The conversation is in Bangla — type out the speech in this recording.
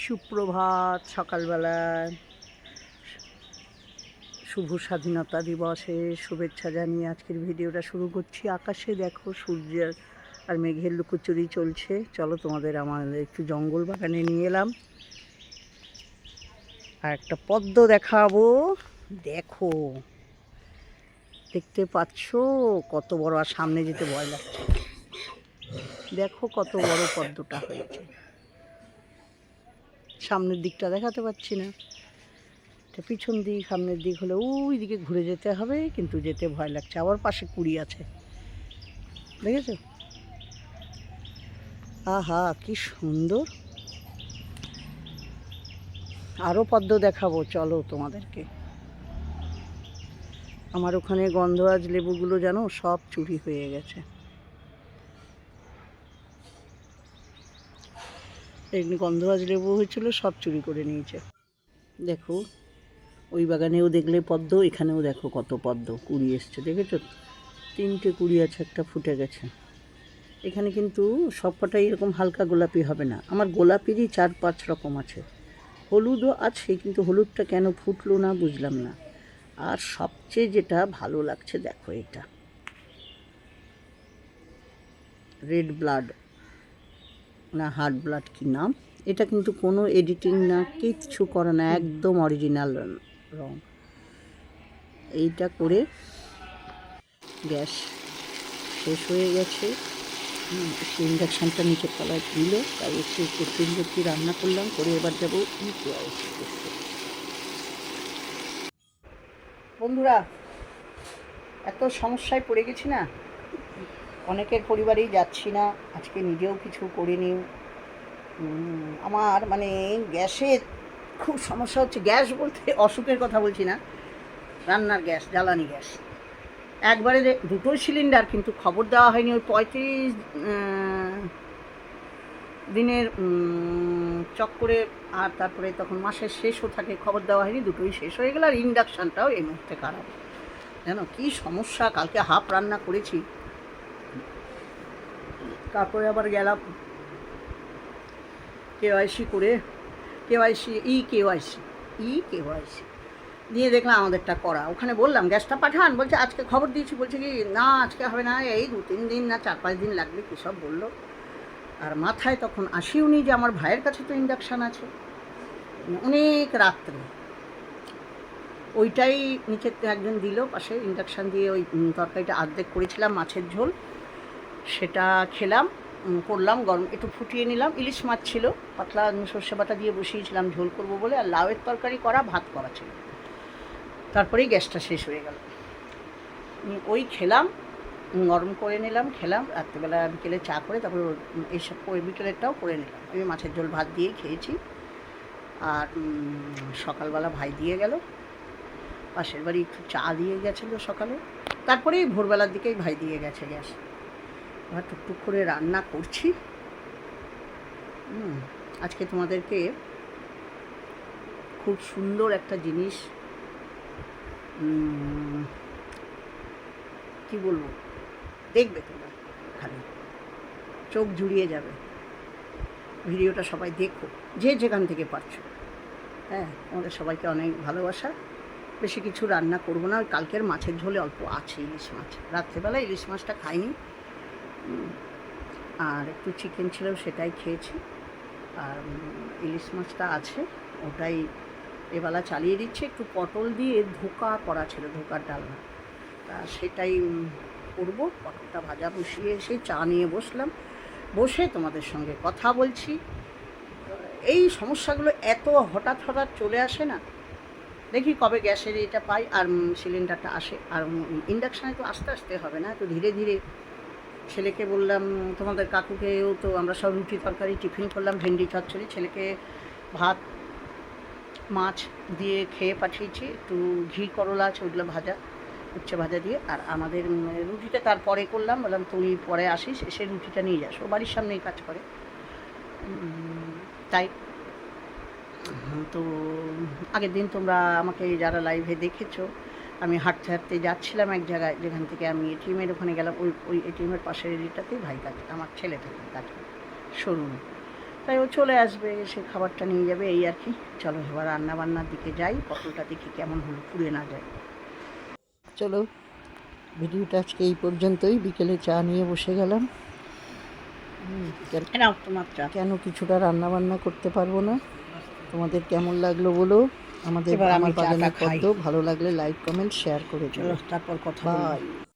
সুপ্রভাত সকালবেলায় শুভ স্বাধীনতা দিবসের শুভেচ্ছা জানিয়ে আজকের ভিডিওটা শুরু করছি। আকাশে দেখো সূর্যের আর মেঘের লুকোচুরি চলছে। চলো তোমাদের আমাদের একটু জঙ্গল বাগানে নিয়ে এলাম আর একটা পদ্ম দেখাবো। দেখো, দেখতে পাচ্ছ কত বড়, আর সামনে যেতে ভয় লাগছে। দেখো কত বড় পদ্মটা হয়েছে। সামনের দিকটা দেখাতে পাচ্ছি না, পিছন দিক সামনের দিক হলে ওই দিকে ঘুরে যেতে হবে, কিন্তু যেতে ভয় লাগছে। আবার পাশে কুড়ি আছে, দেখেছো? আহা কি সুন্দর। আরও পদ্ম দেখাবো, চলো তোমাদেরকে। আমার ওখানে গন্ধরাজ লেবুগুলো জানো সব চুরি হয়ে গেছে। এমনি গন্ধরাজ লেবু হয়েছিল, সব চুরি করে নিয়েছে। দেখো ওই বাগানেও দেখলে পদ্ম, এখানেও দেখো কত পদ্ম কুড়ি এসছে, দেখেছো? 3টে কুড়ি আছে, একটা ফুটে গেছে। এখানে কিন্তু সব কটাই এরকম হালকা গোলাপি হবে না, আমার গোলাপিরই 4-5 রকম আছে। হলুদও আছে, কিন্তু হলুদটা কেন ফুটলো না বুঝলাম না। আর সবচেয়ে যেটা ভালো লাগছে দেখো, এটা রেড ব্লাড না হার্ট ব্লাড কি নাম, এটা কিন্তু কোনো এডিটিং না, কিচ্ছু করা না, একদম অরিজিনাল রং। এইটা করে গ্যাস শেষ হয়ে গেছে। ইন্ডাকশানটা নিচের তলায় দিল, তাই একটু করতে রান্না করলাম, করে এবার যাবো বন্ধুরা। এত সমস্যায় পড়ে গেছি না, অনেকের পরিবারেই যাচ্ছি না, আজকে নিজেও কিছু করিনি। আমার মানে গ্যাসের খুব সমস্যা হচ্ছে। গ্যাস বলতে অসুখের কথা বলছি না, রান্নার গ্যাস, জ্বালানি গ্যাস। একবারে 2টো সিলিন্ডার, কিন্তু খবর দেওয়া হয়নি। ওই 35 দিনের চক্করে, আর তারপরে তখন মাসের শেষও থাকে, খবর দেওয়া হয়নি, দুটোই শেষ হয়ে গেল। আর ইন্ডাকশানটাও এই মুহূর্তে খারাপ। জানো কি সমস্যা, কালকে হাফ রান্না করেছি। তারপরে আবার গেলাম কেওয়াইসি করে, কেওয়াইসি দিয়ে দেখলাম আমাদেরটা করা। ওখানে বললাম গ্যাসটা পাঠান, বলছে আজকে খবর দিয়েছি, বলছে কি না আজকে হবে না, এই 2-3 দিন না 4-5 দিন লাগবে, কী সব বললো। আর মাথায় তখন আসিওনি যে আমার ভাইয়ের কাছে তো ইন্ডাকশান আছে। অনেক রাত্রে ওইটাই নিচে একজন দিল পাশে, ইন্ডাকশান দিয়ে ওই তরকারিটা অর্ধেক করেছিলাম, মাছের ঝোল, সেটা খেলাম, করলাম গরম, একটু ফুটিয়ে নিলাম। ইলিশ মাছ ছিল, পাতলা সর্ষে বাটা দিয়ে বসিয়েছিলাম ঝোল করবো বলে, আর লাউয়ের তরকারি করা, ভাত করা ছিল। তারপরেই গ্যাসটা শেষ হয়ে গেল। ওই খেলাম, গরম করে নিলাম, খেলাম। রাত্রিবেলা বিকেলে চা করে তারপরে এইসব বিকেলেরটাও করে নিলাম। আমি মাছের ঝোল ভাত দিয়েই খেয়েছি। আর সকালবেলা ভাই দিয়ে গেল, পাশের বাড়ি একটু চা দিয়ে গেছিলো সকালে, তারপরেই ভোরবেলার দিকেই ভাই দিয়ে গেছে গ্যাস। এবার টুকটুক করে রান্না করছি। আজকে তোমাদেরকে খুব সুন্দর একটা জিনিস, কি বলবো, দেখবে তোমরা, খালি চোখ জুড়িয়ে যাবে। ভিডিওটা সবাই দেখো, যে যেখান থেকে পারছো। হ্যাঁ, তোমাদের সবাইকে অনেক ভালোবাসা। বেশি কিছু রান্না করবো না, ওই কালকের মাছের ঝোলে অল্প আছে ইলিশ মাছ, রাত্রেবেলা ইলিশ মাছটা খাইনি। আর একটু চিকেন ছিল, সেটাই খেয়েছি। আর ইলিশ মাছটা আছে, ওটাই এবেলা চালিয়ে দিচ্ছে। একটু পটল দিয়ে ধোকা করা ছিল, ধোকার ডালনা, তা সেটাই করবো। পটলটা ভাজা বসিয়ে এসে চা নিয়ে বসলাম, বসে তোমাদের সঙ্গে কথা বলছি। এই সমস্যাগুলো এত হঠাৎ হঠাৎ চলে আসে না, দেখি কবে গ্যাসের এটা পাই আর সিলিন্ডারটা আসে। আর ইন্ডাকশানে তো আস্তে আস্তে হবে না, তো ধীরে ধীরে। ছেলেকে বললাম, তোমাদের কাকুকেও তো আমরা সব রুটি তরকারি টিফিন করলাম, ভেন্ডি চচ্চড়ি, ছেলেকে ভাত মাছ দিয়ে খেয়ে পাঠিয়েছি। একটু ঘি করলা আছে, ওইগুলো ভাজা, উচ্ছে ভাজা দিয়ে। আর আমাদের রুটিটা তারপরে করলাম, বললাম তুই পরে আসিস, এসে রুটিটা নিয়ে যাস, ও বাড়ির সামনেই কাজ করে। তাই তো আগের দিন তোমরা আমাকে যারা লাইভে দেখেছো, আমি হাঁটতে হাঁটতে যাচ্ছিলাম এক জায়গায়, যেখান থেকে আমি এটিএমের ওখানে গেলাম। ওই এটিএমের পাশের এরিয়াটাতেই ভাই কাজ, আমার ছেলে থাকে কাজ করে শোরুমে। তাই ও চলে আসবে, এসে খাবারটা নিয়ে যাবে, এই আর কি। চলো এবার রান্নাবান্নার দিকে যাই, পটলটা দেখি কেমন হলো, পুড়ে না যায়। চলো ভিডিওটা আজকে এই পর্যন্তই। বিকেলে চা নিয়ে বসে গেলাম। নাও তোমার চা। কেন কিছুটা রান্না বান্না করতে পারবো না? তোমাদের কেমন লাগলো বলো। আমার বাগানের পদ্ম ভালো লাগলে লাইক কমেন্ট শেয়ার করে দিও। তারপর কথা বাই।